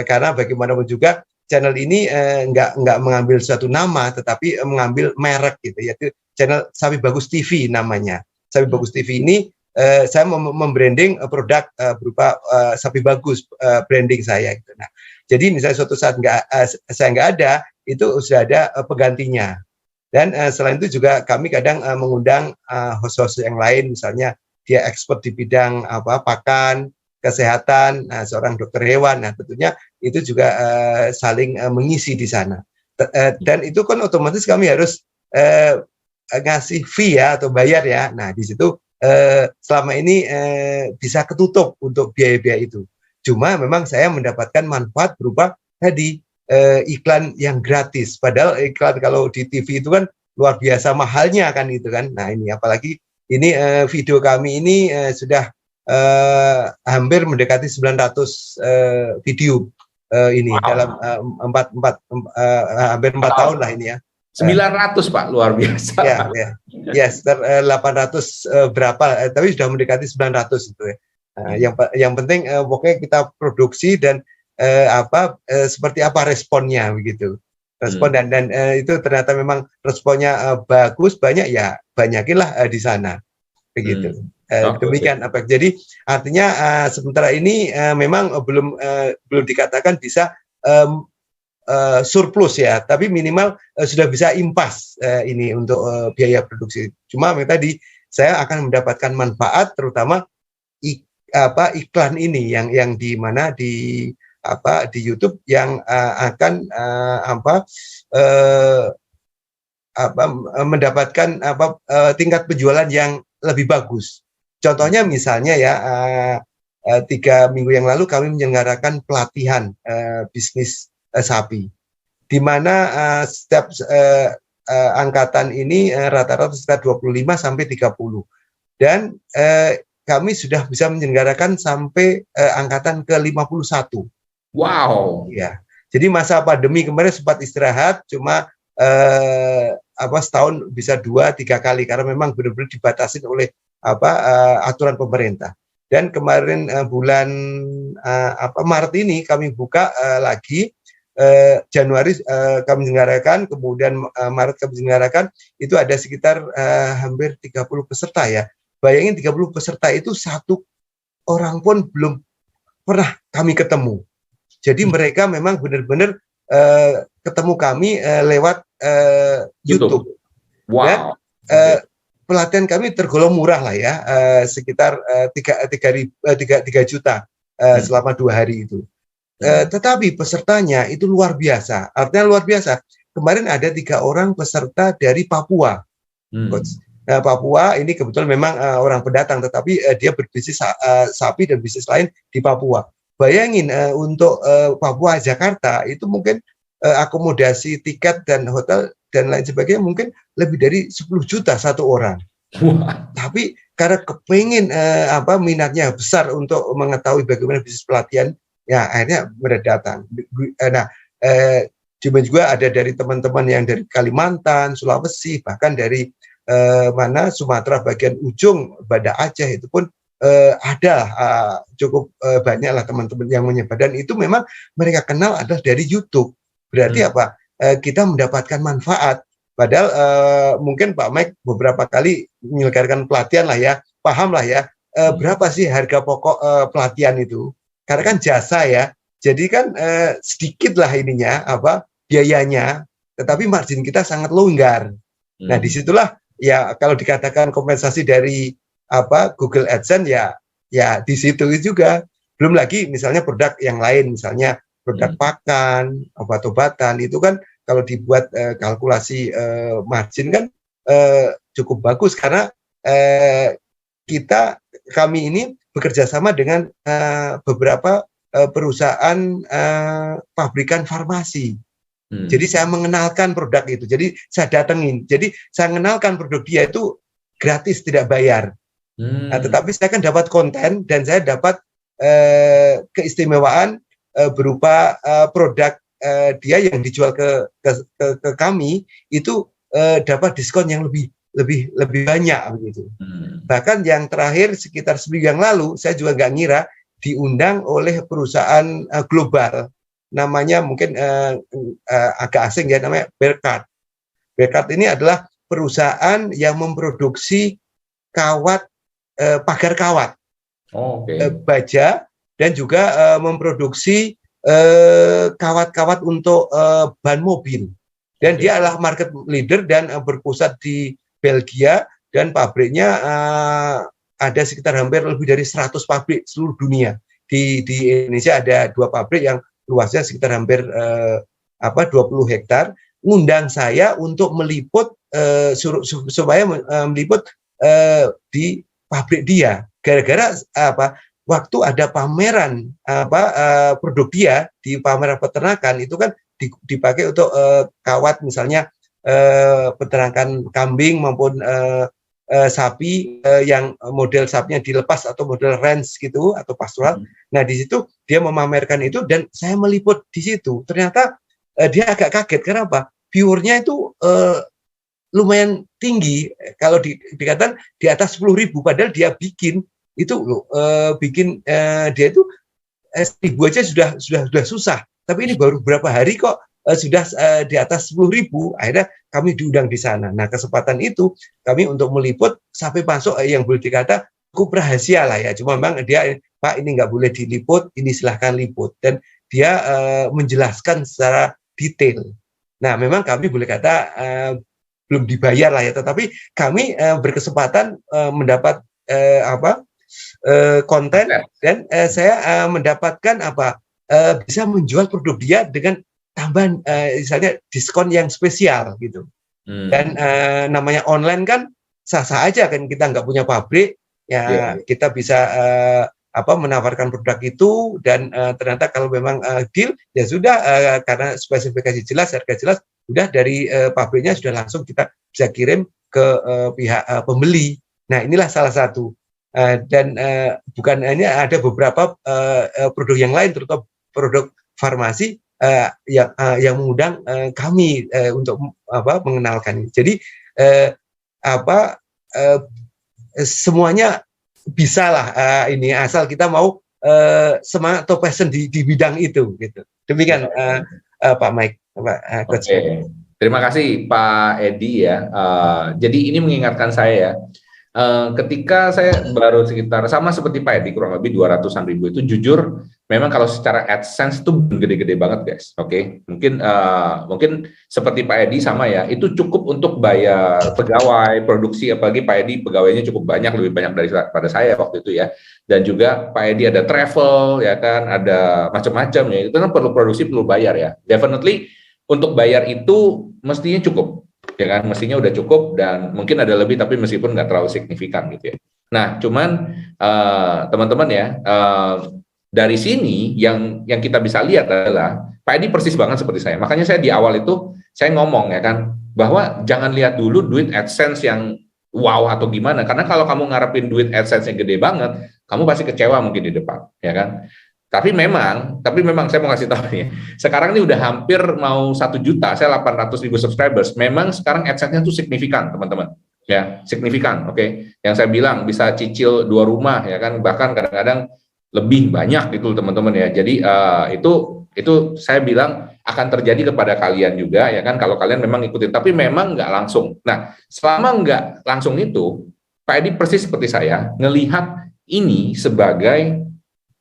karena bagaimanapun juga channel ini nggak mengambil suatu nama, tetapi mengambil merek gitu, yaitu channel Sapi Bagus TV namanya. Sapi Bagus TV ini saya membranding produk berupa sapi bagus, branding saya gitu. Nah, jadi misalnya suatu saat saya nggak ada, itu sudah ada penggantinya. Dan selain itu juga kami kadang mengundang host-host yang lain, misalnya dia expert di bidang pakan, kesehatan, seorang dokter hewan. Nah, tentunya itu juga saling mengisi di sana. Dan itu kan otomatis kami harus ngasih fee, ya, atau bayar, ya. Nah, di situ selama ini bisa ketutup untuk biaya-biaya itu. Cuma memang saya mendapatkan manfaat berupa tadi iklan yang gratis. Padahal iklan kalau di TV itu kan luar biasa mahalnya kan, itu kan. Nah, ini apalagi ini video kami ini sudah hampir mendekati 900 video ini. Wow. Dalam hampir 4 tahun lah ini, ya. 900 Pak, luar biasa. Ya, sekitar 800 berapa, tapi sudah mendekati 900 itu, ya. Yang penting pokoknya kita produksi dan seperti apa responnya begitu. Respon dan itu ternyata memang responnya bagus, banyak, ya banyakinlah di sana begitu. Demikian apa. Jadi artinya sementara ini memang belum dikatakan bisa surplus ya, tapi minimal sudah bisa impas ini untuk biaya produksi. Cuma tadi saya akan mendapatkan manfaat terutama iklan ini yang di mana di YouTube yang akan mendapatkan tingkat penjualan yang lebih bagus. Contohnya misalnya ya 3 minggu yang lalu kami menyelenggarakan pelatihan bisnis sapi, di mana setiap angkatan ini rata-rata sekitar 25 sampai 30 dan kami sudah bisa menyelenggarakan sampai angkatan ke 51. Wow. Ya. Jadi masa pandemi kemarin sempat istirahat, cuma setahun bisa 2-3 kali karena memang benar-benar dibatasi oleh aturan pemerintah. Dan kemarin bulan Maret ini kami buka lagi, Januari kami menyelenggarakan, kemudian Maret kami menyelenggarakan, itu ada sekitar hampir 30 peserta ya. Bayangin 30 peserta itu satu orang pun belum pernah kami ketemu. Jadi mereka memang benar-benar ketemu kami lewat YouTube. Wow. Dan pelatihan kami tergolong murah lah ya, sekitar 3 juta selama 2 hari itu. Tetapi pesertanya itu luar biasa. Artinya luar biasa. Kemarin ada 3 orang peserta dari Papua. Papua ini kebetulan memang orang pendatang, tetapi dia berbisnis sapi dan bisnis lain di Papua. Bayangin untuk Papua Jakarta itu mungkin akomodasi, tiket dan hotel dan lain sebagainya mungkin lebih dari 10 juta satu orang. Tapi karena kepingin minatnya besar untuk mengetahui bagaimana bisnis pelatihan, ya akhirnya mereka datang. Nah, juga ada dari teman-teman yang dari Kalimantan, Sulawesi, bahkan dari Sumatera bagian ujung, Banda Aceh itu pun ada cukup banyak lah teman-teman yang menyebar, dan itu memang mereka kenal adalah dari YouTube. Berarti kita mendapatkan manfaat. Padahal mungkin Pak Mike beberapa kali menyelenggarakan pelatihan lah ya, paham lah ya berapa sih harga pokok pelatihan itu. Karena kan jasa ya, jadi kan sedikit lah ininya biayanya, tetapi margin kita sangat longgar. Nah disitulah ya kalau dikatakan kompensasi dari Google AdSense ya di situ juga. Belum lagi misalnya produk yang lain, misalnya produk pakan, obat-obatan, itu kan kalau dibuat kalkulasi margin kan cukup bagus karena kami ini bekerja sama dengan beberapa perusahaan pabrikan farmasi. Jadi saya mengenalkan produk itu. Jadi saya datengin. Jadi saya mengenalkan produk dia itu gratis, tidak bayar. Nah, tetapi saya kan dapat konten dan saya dapat keistimewaan berupa produk dia yang dijual ke kami itu dapat diskon yang lebih banyak begitu. Bahkan yang terakhir sekitar seminggu yang lalu saya juga nggak ngira diundang oleh perusahaan global, namanya mungkin agak asing ya, namanya Bearcat. Bearcat ini adalah perusahaan yang memproduksi kawat, pagar kawat, baja, dan juga memproduksi kawat-kawat untuk ban mobil. Dan dia adalah market leader dan berpusat di Belgia, dan pabriknya ada sekitar hampir lebih dari 100 pabrik seluruh dunia. Di Indonesia ada 2 pabrik yang luasnya sekitar hampir 20 hektar. Ngundang saya untuk meliput supaya meliput di pabrik dia. Gara-gara waktu ada pameran produk dia di pameran peternakan itu kan dipakai untuk kawat, misalnya peternakan kambing maupun sapi yang model sapinya dilepas atau model ranch gitu atau pastoral. Nah di situ dia memamerkan itu dan saya meliput di situ. Ternyata dia agak kaget. Kenapa? Viewernya itu lumayan tinggi. Kalau dikatakan di atas 10.000, padahal dia bikin itu dia itu 1.000 aja sudah susah. Tapi ini baru berapa hari kok sudah di atas 10.000. Akhirnya kami diundang di sana. Nah kesempatan itu kami untuk meliput sampai masuk yang boleh dikata cukup rahasia lah ya. Cuma memang dia, Pak ini nggak boleh diliput, ini silahkan liput. Dan dia menjelaskan secara detail. Nah, memang kami boleh kata belum dibayar lah ya, tetapi kami berkesempatan mendapat konten dan saya mendapatkan bisa menjual produk dia dengan tambahan misalnya diskon yang spesial gitu. Dan namanya online kan sah-sah aja kan, kita nggak punya pabrik ya, kita bisa menawarkan produk itu dan ternyata kalau memang deal ya sudah, karena spesifikasi jelas, harga jelas, udah dari pabriknya sudah langsung kita bisa kirim ke pihak pembeli. Nah, inilah salah satu dan bukan hanya, ada beberapa produk yang lain, terutama produk farmasi yang mengundang kami untuk mengenalkan ini. Jadi semuanya bisa lah ini, asal kita mau semangat atau passion di bidang itu gitu. Demikian Pak Mike, Pak Coach. Terima kasih Pak Edi ya. Jadi ini mengingatkan saya ya, ketika saya baru sekitar sama seperti Pak Edi, kurang lebih 200-an ribu itu, jujur memang kalau secara AdSense itu gede-gede banget guys. Mungkin seperti Pak Edi sama ya, itu cukup untuk bayar pegawai produksi, apalagi Pak Edi pegawainya cukup banyak, lebih banyak daripada saya waktu itu ya. Dan juga Pak Edi ada travel ya kan, ada macam-macam ya, itu kan perlu produksi, perlu bayar ya. Definitely untuk bayar itu mestinya cukup ya kan, mestinya udah cukup, dan mungkin ada lebih tapi meskipun nggak terlalu signifikan gitu ya. Nah, cuman teman-teman ya, dari sini yang kita bisa lihat adalah Pak Edi persis banget seperti saya. Makanya saya di awal itu saya ngomong ya kan, bahwa jangan lihat dulu duit AdSense yang wow atau gimana, karena kalau kamu ngarepin duit AdSense yang gede banget, kamu pasti kecewa mungkin di depan ya kan. Tapi memang saya mau kasih tahu nih, sekarang ini udah hampir mau 1 juta, saya 800.000 subscribers. Memang sekarang AdSense-nya tuh signifikan, teman-teman. Ya, signifikan, oke. Yang saya bilang bisa cicil 2 rumah ya kan, bahkan kadang-kadang lebih banyak gitu, teman-teman ya. Jadi itu saya bilang akan terjadi kepada kalian juga ya kan, kalau kalian memang ikutin, tapi memang nggak langsung. Nah, selama nggak langsung itu, Pak Edi persis seperti saya ngelihat ini sebagai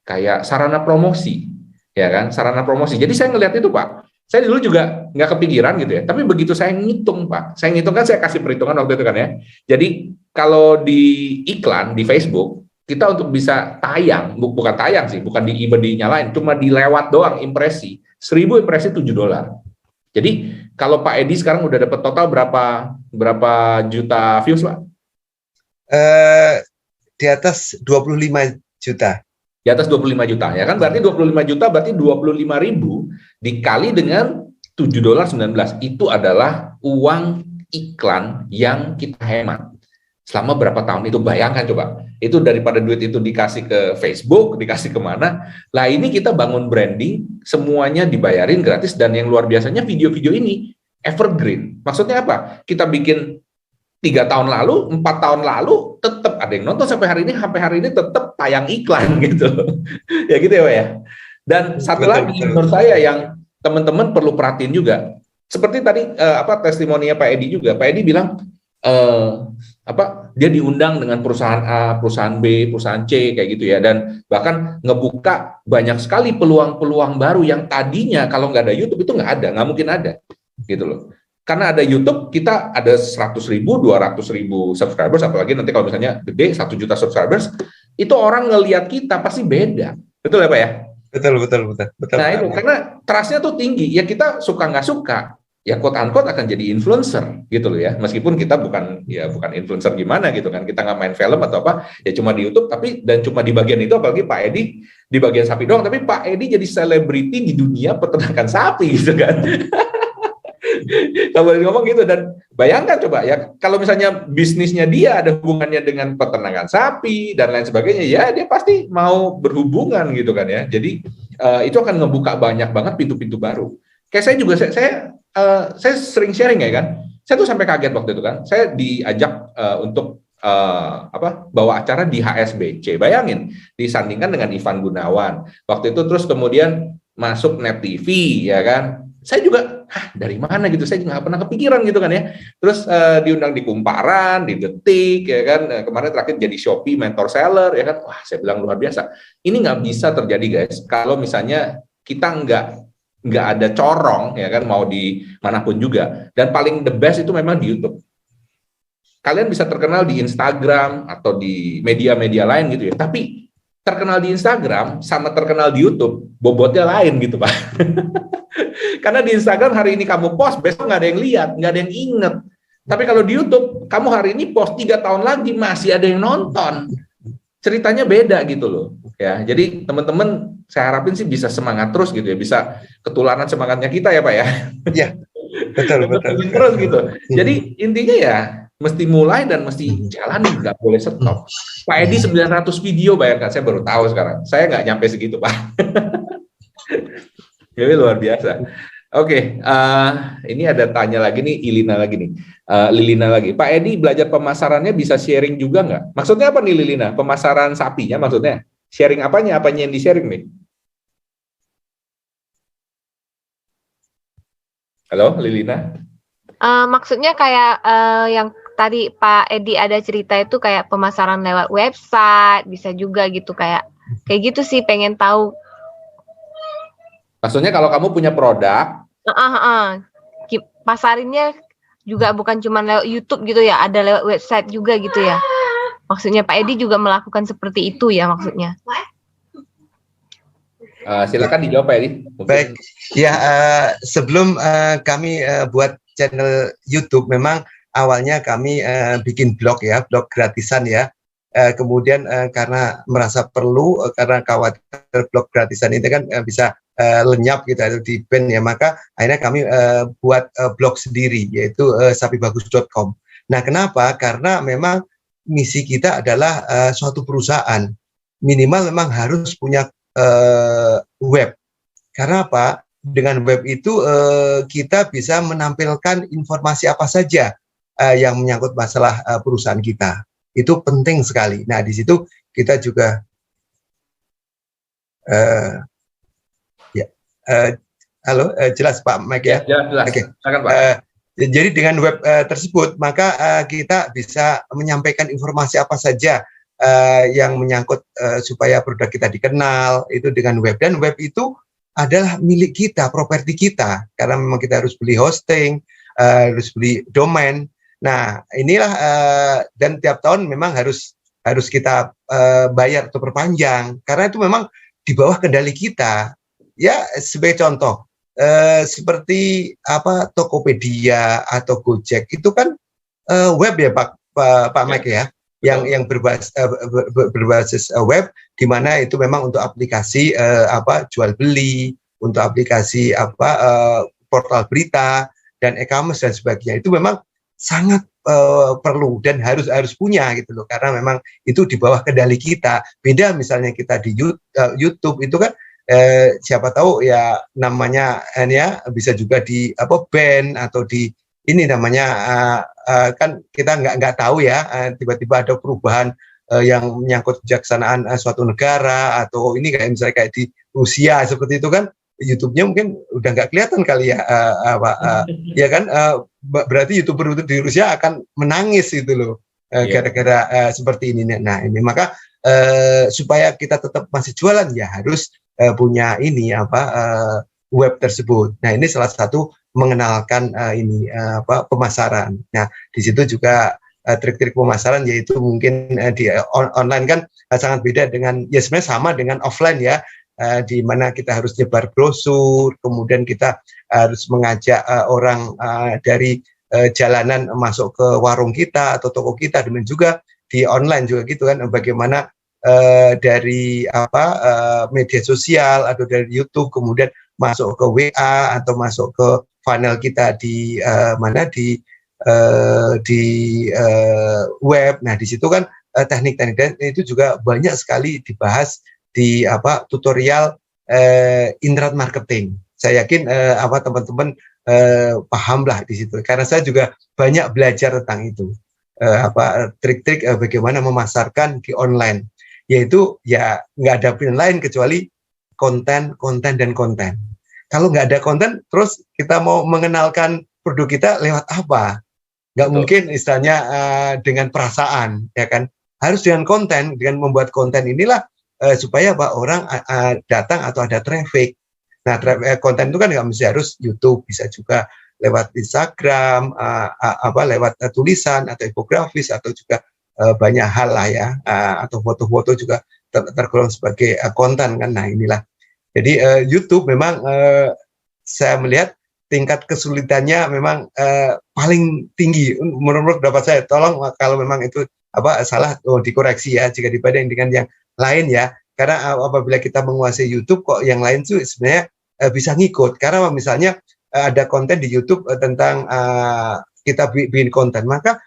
kayak sarana promosi, ya kan, sarana promosi. Jadi saya ngelihat itu Pak, saya dulu juga nggak kepikiran gitu ya, tapi begitu saya ngitung Pak, saya ngitung kan, saya kasih perhitungan waktu itu kan ya. Jadi kalau di iklan di Facebook, kita untuk bisa tayang, bukan tayang sih, bukan dinyalain, cuma dilewat doang impresi, 1000 impresi $7. Jadi kalau Pak Edi sekarang udah dapat total berapa juta views Pak? Di atas 25 juta. Di atas 25 juta ya kan, berarti 25 juta berarti 25.000 dikali dengan $7.19, itu adalah uang iklan yang kita hemat selama berapa tahun itu. Bayangkan coba, itu daripada duit itu dikasih ke Facebook, dikasih kemana, lah ini kita bangun branding, semuanya dibayarin gratis, dan yang luar biasanya video-video ini evergreen. Maksudnya apa? Kita bikin 3 tahun lalu, 4 tahun lalu, tetap ada yang nonton sampai hari ini tetap tayang iklan gitu. Ya gitu ya Pak ya. Dan satu lagi menurut saya yang teman-teman perlu perhatiin juga, seperti tadi testimoninya Pak Edi juga. Pak Edi bilang dia diundang dengan perusahaan A, perusahaan B, perusahaan C kayak gitu ya, dan bahkan ngebuka banyak sekali peluang-peluang baru yang tadinya kalau nggak ada YouTube itu nggak mungkin ada gitu loh. Karena ada YouTube, kita ada 100.000, 200.000 subscribers, apalagi nanti kalau misalnya gede 1 juta subscribers, itu orang ngelihat kita pasti beda. Betul ya Pak ya? Betul. Nah itu karena trust-nya tuh tinggi. Ya kita suka nggak suka, ya quote unquote akan jadi influencer gitu loh ya. Meskipun kita bukan influencer gimana gitu kan. Kita nggak main film atau apa, ya cuma di YouTube, dan cuma di bagian itu, apalagi Pak Edi di bagian sapi doang. Tapi Pak Edi jadi selebriti di dunia peternakan sapi gitu kan. Kalau ngomong gitu, dan bayangkan coba ya, kalau misalnya bisnisnya dia ada hubungannya dengan peternakan sapi dan lain sebagainya, ya dia pasti mau berhubungan gitu kan ya. Jadi itu akan ngebuka banyak banget pintu-pintu baru. Kayak saya juga, saya sering sharing ya kan, saya tuh sampai kaget waktu itu kan, saya diajak untuk bawa acara di HSBC, bayangin, disandingkan dengan Ivan Gunawan waktu itu, terus kemudian masuk Net TV ya kan. Saya juga dari mana gitu, saya nggak pernah kepikiran gitu kan ya. Terus diundang di Kumparan, di Detik ya kan, kemarin terakhir jadi Shopee Mentor Seller ya kan. Wah, saya bilang luar biasa. Ini nggak bisa terjadi guys kalau misalnya kita nggak nggak ada corong ya kan, mau di manapun juga. Dan paling the best itu memang di YouTube. Kalian bisa terkenal di Instagram atau di media-media lain gitu ya, tapi terkenal di Instagram sama terkenal di YouTube bobotnya lain gitu Pak. Karena di Instagram hari ini kamu post, besok nggak ada yang lihat, nggak ada yang inget. Tapi kalau di YouTube, kamu hari ini post 3 tahun lagi masih ada yang nonton. Ceritanya beda gitu loh. Ya, jadi teman-teman saya harapin sih bisa semangat terus gitu ya, bisa ketularan semangatnya kita ya Pak ya. Iya, betul. Terus gitu. Jadi intinya ya mesti mulai dan mesti jalani, nggak boleh stop. Pak Edi 900 video, bayangkan, saya baru tahu sekarang. Saya nggak nyampe segitu Pak. Jadi luar biasa. Oke, ini ada tanya lagi nih, Ilina lagi nih, Lilina lagi. Pak Edi belajar pemasarannya bisa sharing juga nggak? Maksudnya apa nih Lilina? Pemasaran sapinya maksudnya? Sharing apanya? Apanya yang di-sharing nih? Halo, Lilina? Maksudnya kayak yang tadi Pak Edi ada cerita itu kayak pemasaran lewat website, bisa juga gitu kayak gitu sih, pengen tahu. Maksudnya kalau kamu punya produk, pasarinnya juga bukan cuma lewat YouTube gitu ya, ada lewat website juga gitu ya. Maksudnya Pak Edi juga melakukan seperti itu ya maksudnya. Silakan dijawab Pak Edi. Baik, ya sebelum kami buat channel YouTube, memang awalnya kami bikin blog ya, blog gratisan ya. Kemudian karena merasa perlu, karena khawatir blog gratisan itu kan bisa lenyap gitu atau di ban ya, maka akhirnya kami buat blog sendiri, yaitu sapibagus.com. Nah, kenapa? Karena memang misi kita adalah suatu perusahaan minimal memang harus punya web. Karena apa? Dengan web itu kita bisa menampilkan informasi apa saja yang menyangkut masalah perusahaan kita. Itu penting sekali. Nah, di situ kita juga halo, jelas Pak Mike ya? Jelas. Oke. Silakan Pak. Jadi dengan web tersebut, maka kita bisa menyampaikan informasi apa saja yang menyangkut supaya produk kita dikenal, itu dengan web. Dan web itu adalah milik kita, properti kita, karena memang kita harus beli hosting, harus beli domain. Nah, inilah dan tiap tahun memang harus kita bayar atau perpanjang, karena itu memang di bawah kendali kita. Ya, sebagai contoh, seperti apa Tokopedia atau Gojek itu kan web ya Pak Mike ya, yang berbasis web, di mana itu memang untuk aplikasi jual beli, untuk aplikasi portal berita dan e-commerce dan sebagainya. Itu memang sangat perlu dan harus punya gitu loh, karena memang itu di bawah kendali kita. Beda misalnya kita di YouTube itu kan siapa tahu ya namanya ya bisa juga di ban atau di ini namanya kan kita nggak tahu ya, tiba-tiba ada perubahan yang menyangkut kejaksanaan suatu negara, atau ini kayak misalnya kayak di Rusia seperti itu kan, YouTube-nya mungkin udah nggak kelihatan kali ya, ya kan, berarti YouTuber di Rusia akan menangis itu loh, gara-gara seperti ini. Nah ini maka supaya kita tetap masih jualan ya harus punya ini web tersebut. Nah ini salah satu mengenalkan pemasaran. Nah di situ juga trik-trik pemasaran, yaitu mungkin di online kan sangat beda dengan, ya sebenarnya sama dengan offline ya, di mana kita harus nyebar brosur, kemudian kita harus mengajak orang dari jalanan masuk ke warung kita atau toko kita. Demikian juga di online juga gitu kan, bagaimana dari media sosial atau dari YouTube kemudian masuk ke WA atau masuk ke funnel kita di web. Nah di situ kan teknik-teknik itu juga banyak sekali dibahas di tutorial internet marketing. Saya yakin teman-teman paham lah di situ, karena saya juga banyak belajar tentang itu, trik-trik bagaimana memasarkan di online, yaitu ya nggak ada pilihan lain kecuali konten. Kalau nggak ada konten, terus kita mau mengenalkan produk kita lewat apa? Nggak mungkin istilahnya dengan perasaan, ya kan? Harus dengan konten, dengan membuat konten inilah supaya orang datang atau ada traffic. Nah, konten itu kan nggak mesti harus YouTube, bisa juga lewat Instagram, lewat tulisan atau infografis atau juga banyak hal lah ya, atau foto-foto juga tergolong sebagai konten kan. Nah inilah. Jadi YouTube memang saya melihat tingkat kesulitannya memang paling tinggi menurut pendapat saya. Tolong kalau memang itu salah, dikoreksi ya jika dibanding dengan yang lain ya. Karena apabila kita menguasai YouTube, kok yang lain tuh sebenarnya bisa ngikut. Karena misalnya ada konten di YouTube tentang kita bikin konten, maka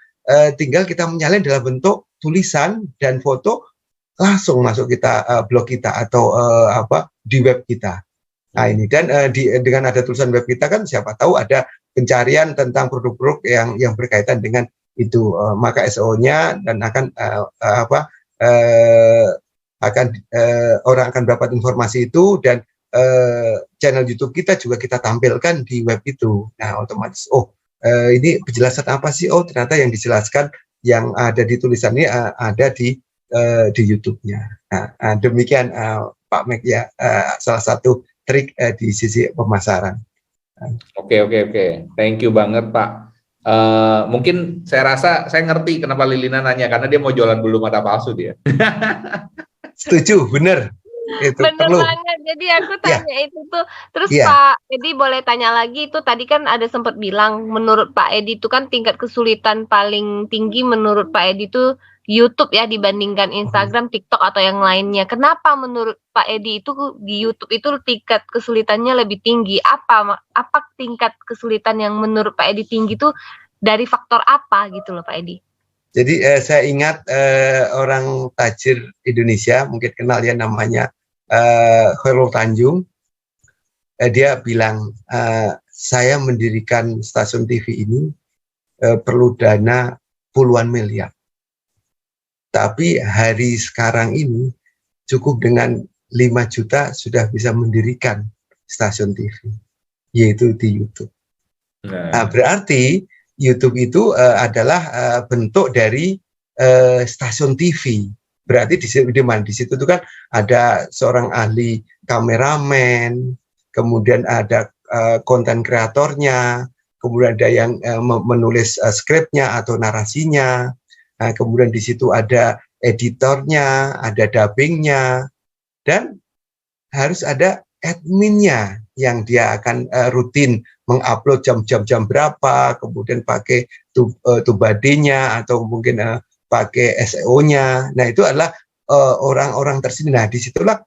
tinggal kita menyalin dalam bentuk tulisan dan foto, langsung masuk kita blog kita atau di web kita. Nah ini dan dengan ada tulisan web kita kan siapa tahu ada pencarian tentang produk-produk yang berkaitan dengan itu, maka SEO-nya dan akan orang akan dapat informasi itu, dan channel YouTube kita juga kita tampilkan di web itu. Nah otomatis ini penjelasan apa sih? Oh ternyata yang dijelaskan yang ada di tulisan ini ada di YouTube-nya. Nah demikian Pak Mek ya, salah satu trik di sisi pemasaran. Oke. Thank you banget Pak. Mungkin saya rasa saya ngerti kenapa Lilina nanya, karena dia mau jualan bulu mata palsu dia. Setuju, bener. Itu bener perlu. banget. Jadi aku tanya itu tuh. Terus Iya. Pak Edi boleh tanya lagi, itu tadi kan ada sempat bilang menurut Pak Edi itu kan tingkat kesulitan paling tinggi menurut Pak Edi itu YouTube ya dibandingkan Instagram, TikTok atau yang lainnya. Kenapa menurut Pak Edi itu di YouTube itu tingkat kesulitannya lebih tinggi? Apa tingkat kesulitan yang menurut Pak Edi tinggi itu dari faktor apa gitu loh Pak Edi? Jadi saya ingat orang tajir Indonesia, mungkin kenal ya, namanya Khairul Tanjung. Dia bilang, saya mendirikan stasiun TV ini perlu dana puluhan miliar. Tapi hari sekarang ini cukup dengan 5 juta sudah bisa mendirikan stasiun TV, yaitu di YouTube. Nah, berarti YouTube itu adalah bentuk dari stasiun TV. Berarti di situ tuh kan ada seorang ahli kameramen, kemudian ada konten kreatornya, kemudian ada yang menulis skripnya atau narasinya. Nah, kemudian di situ ada editornya, ada dubbingnya, dan harus ada adminnya yang dia akan rutin mengupload jam berapa, kemudian pakai tubadinya atau mungkin pakai SEO-nya. Nah itu adalah orang-orang tersini. Nah disitulah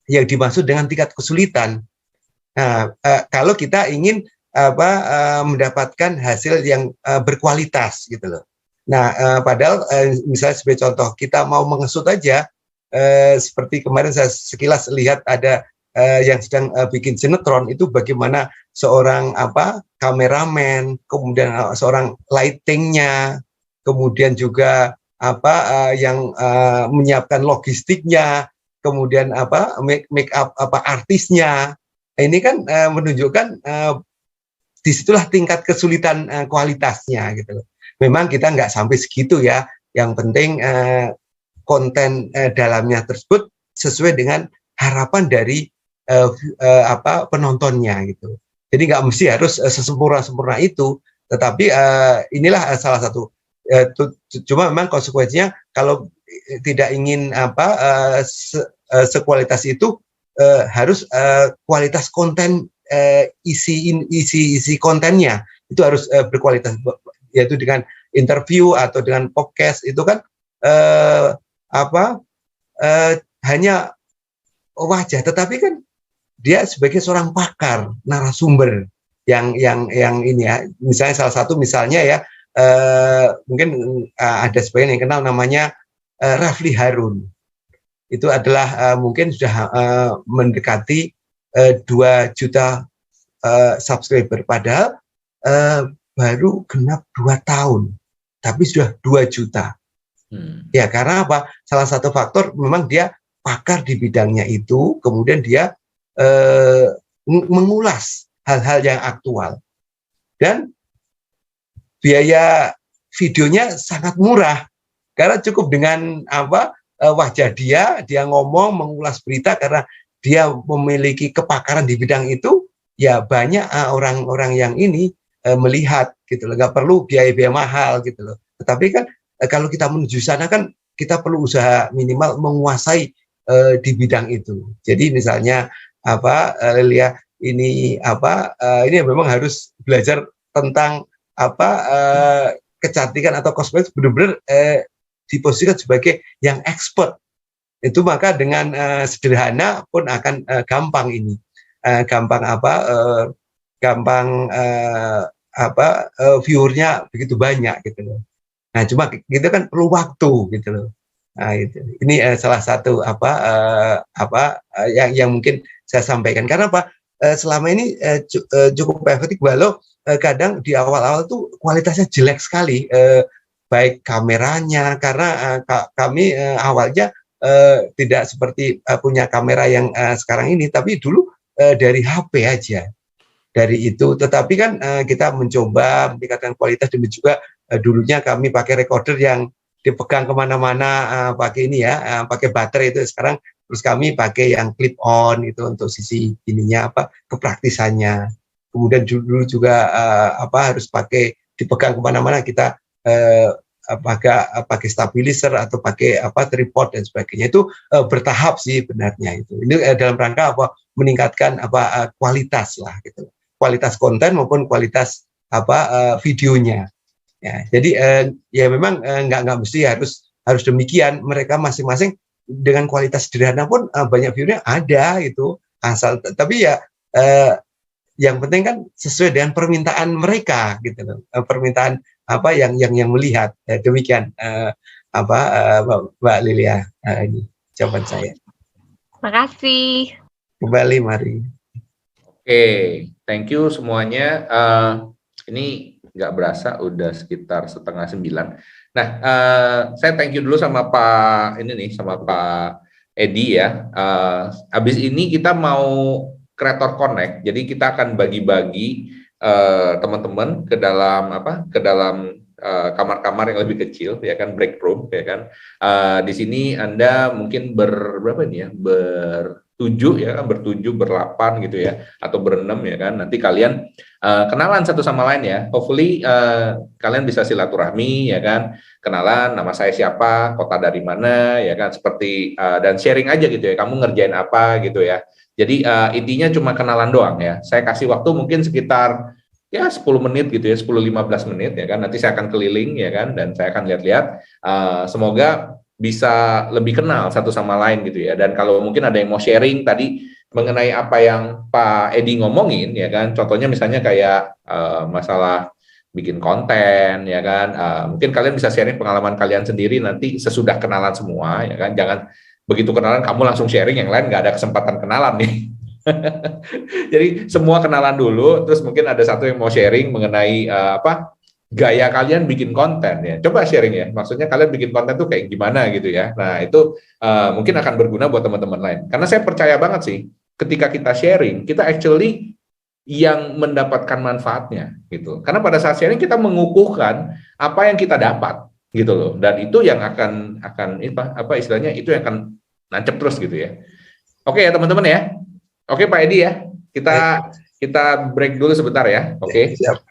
yang dimaksud dengan tingkat kesulitan. Nah kalau kita ingin mendapatkan hasil yang berkualitas gitu loh. Nah padahal misalnya sebagai contoh, kita mau mengesut aja, seperti kemarin saya sekilas lihat ada yang sedang bikin sinetron, itu bagaimana seorang kameramen, kemudian seorang lightingnya, kemudian juga yang menyiapkan logistiknya, kemudian make up artisnya. Ini kan menunjukkan disitulah tingkat kesulitan kualitasnya gitu loh. Memang kita nggak sampai segitu ya. Yang penting konten dalamnya tersebut sesuai dengan harapan dari penontonnya gitu. Jadi nggak mesti harus sesempurna itu, tetapi inilah salah satu. Cuma memang konsekuensinya kalau tidak ingin sekualitas itu, harus kualitas konten, isi kontennya itu harus berkualitas, yaitu dengan interview atau dengan podcast itu kan hanya wajah, tetapi kan dia sebagai seorang pakar, narasumber yang ini ya. Misalnya salah satu misalnya ya, mungkin ada sebagian yang kenal namanya Rafli Harun. Itu adalah mungkin sudah mendekati 2 juta subscriber, padahal baru genap 2 tahun, tapi sudah 2 juta. Ya karena apa? Salah satu faktor memang dia pakar di bidangnya itu, kemudian dia mengulas hal-hal yang aktual, dan biaya videonya sangat murah karena cukup dengan wajah dia ngomong, mengulas berita, karena dia memiliki kepakaran di bidang itu, ya banyak orang-orang yang ini melihat gitu loh, nggak perlu biaya-biaya mahal gitu loh. Tetapi kan kalau kita menuju sana kan kita perlu usaha minimal menguasai di bidang itu. Jadi misalnya apa Lelia ini ini memang harus belajar tentang kecantikan atau kosmetik benar-benar diposisikan sebagai yang expert. Itu maka dengan sederhana pun akan gampang ini. Viewernya begitu banyak gitu loh. Nah, cuma gitu kan perlu waktu gitu loh. Nah, itu. Ini salah satu yang mungkin saya sampaikan. Karena apa? Selama ini cukup efektif, walau kadang di awal-awal tuh kualitasnya jelek sekali, baik kameranya, karena kami awalnya tidak seperti punya kamera yang sekarang ini, tapi dulu dari HP aja. Dari itu, tetapi kan kita mencoba meningkatkan kualitas, dan juga dulunya kami pakai recorder yang dipegang kemana-mana, pakai ini ya, pakai baterai itu. Sekarang terus kami pakai yang clip on itu untuk sisi ininya kepraktisannya. Kemudian dulu juga harus pakai dipegang kemana-mana, kita pakai stabilizer atau pakai tripod dan sebagainya. Itu bertahap sih benarnya itu. Ini dalam rangka meningkatkan kualitas lah gitu. Kualitas konten maupun kualitas videonya. Ya, jadi ya memang nggak mesti harus demikian. Mereka masing-masing dengan kualitas sederhana pun banyak view-nya ada itu, asal tapi ya yang penting kan sesuai dengan permintaan mereka gitu loh. Permintaan yang melihat. Demikian Mbak Lilia, ini jawaban saya. Makasih. Kembali mari. Oke, thank you semuanya. Ini nggak berasa udah sekitar 8:30. Nah, saya thank you dulu sama Pak Edi ya. Habis ini kita mau Creator Connect, jadi kita akan bagi-bagi teman-teman ke dalam kamar-kamar yang lebih kecil, ya kan, break room, ya kan. Di sini Anda mungkin berapa ini ya, bertujuh ya kan, berlapan gitu ya, atau berenam ya kan. Nanti kalian kenalan satu sama lain ya. Hopefully kalian bisa silaturahmi ya kan, kenalan nama saya siapa, kota dari mana ya kan, seperti dan sharing aja gitu ya, kamu ngerjain apa gitu ya. Jadi intinya cuma kenalan doang ya. Saya kasih waktu mungkin sekitar ya 10 menit gitu ya, 10-15 menit ya kan. Nanti saya akan keliling ya kan, dan saya akan lihat-lihat. Semoga bisa lebih kenal satu sama lain gitu ya. Dan kalau mungkin ada yang mau sharing tadi mengenai apa yang Pak Edi ngomongin ya kan, contohnya misalnya kayak masalah bikin konten ya kan, mungkin kalian bisa sharing pengalaman kalian sendiri nanti sesudah kenalan semua ya kan. Jangan begitu kenalan kamu langsung sharing, yang lain nggak ada kesempatan kenalan nih. Jadi semua kenalan dulu, terus mungkin ada satu yang mau sharing mengenai gaya kalian bikin konten ya. Coba sharing ya, maksudnya kalian bikin konten tuh kayak gimana gitu ya. Nah itu mungkin akan berguna buat teman-teman lain. Karena saya percaya banget sih, ketika kita sharing, kita actually yang mendapatkan manfaatnya gitu. Karena pada saat sharing kita mengukuhkan apa yang kita dapat gitu loh. Dan itu yang akan istilahnya itu yang akan nancep terus gitu ya. Oke ya teman-teman ya. Oke Pak Edi ya. Kita break dulu sebentar ya. Oke. Siap.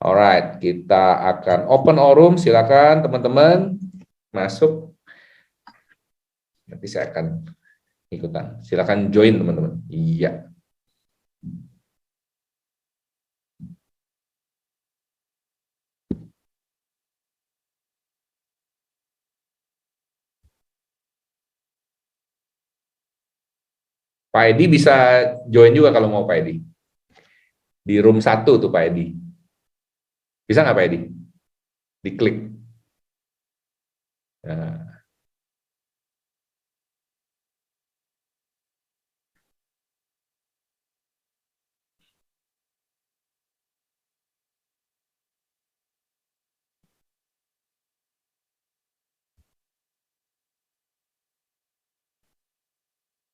Alright, kita akan open all room, silakan teman-teman masuk. Nanti saya akan ikutan. Silakan join teman-teman. Iya. Pak Edi bisa join juga kalau mau Pak Edi. Di room 1 tuh Pak Edi. Bisa nggak Pak Edi? Diklik. Nah.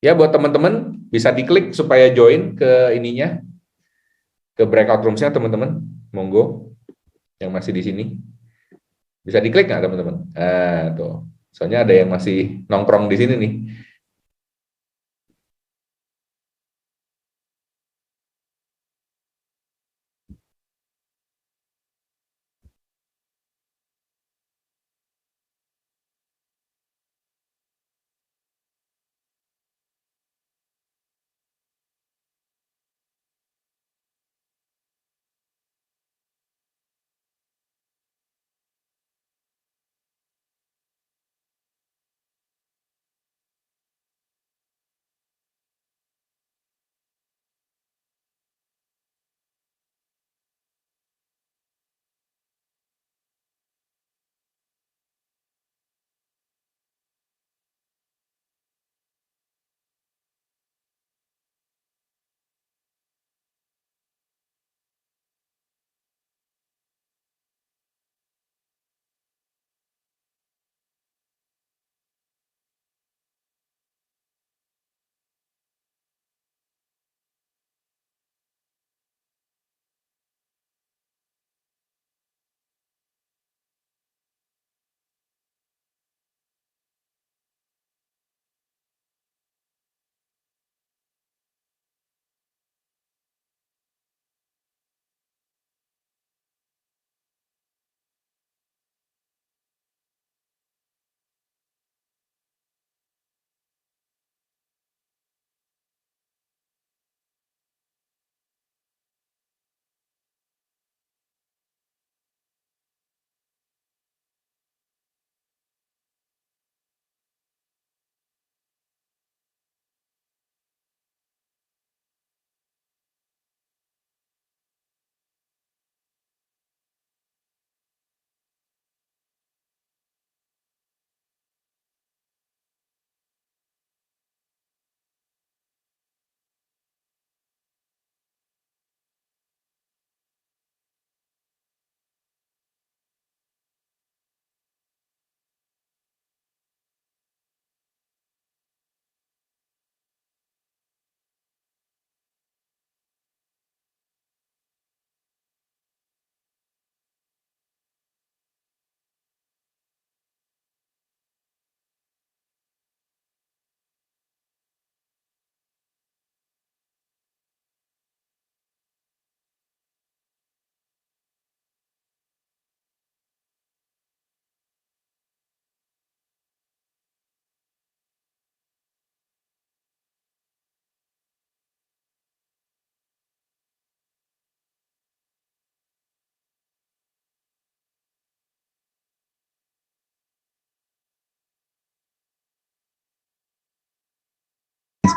Ya buat teman-teman bisa diklik supaya join ke ininya, ke breakout rooms-nya teman-teman. Monggo yang masih di sini. Bisa diklik nggak teman-teman? Tuh. Soalnya ada yang masih nongkrong di sini nih.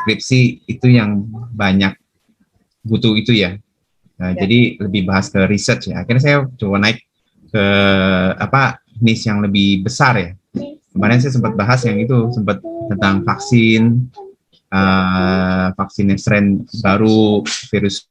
skripsi itu yang banyak butuh itu ya. Jadi lebih bahas ke research ya. Akhirnya saya coba naik ke niche yang lebih besar ya. Kemarin saya sempat bahas yang itu, sempat tentang vaksin, vaksin strain baru, virus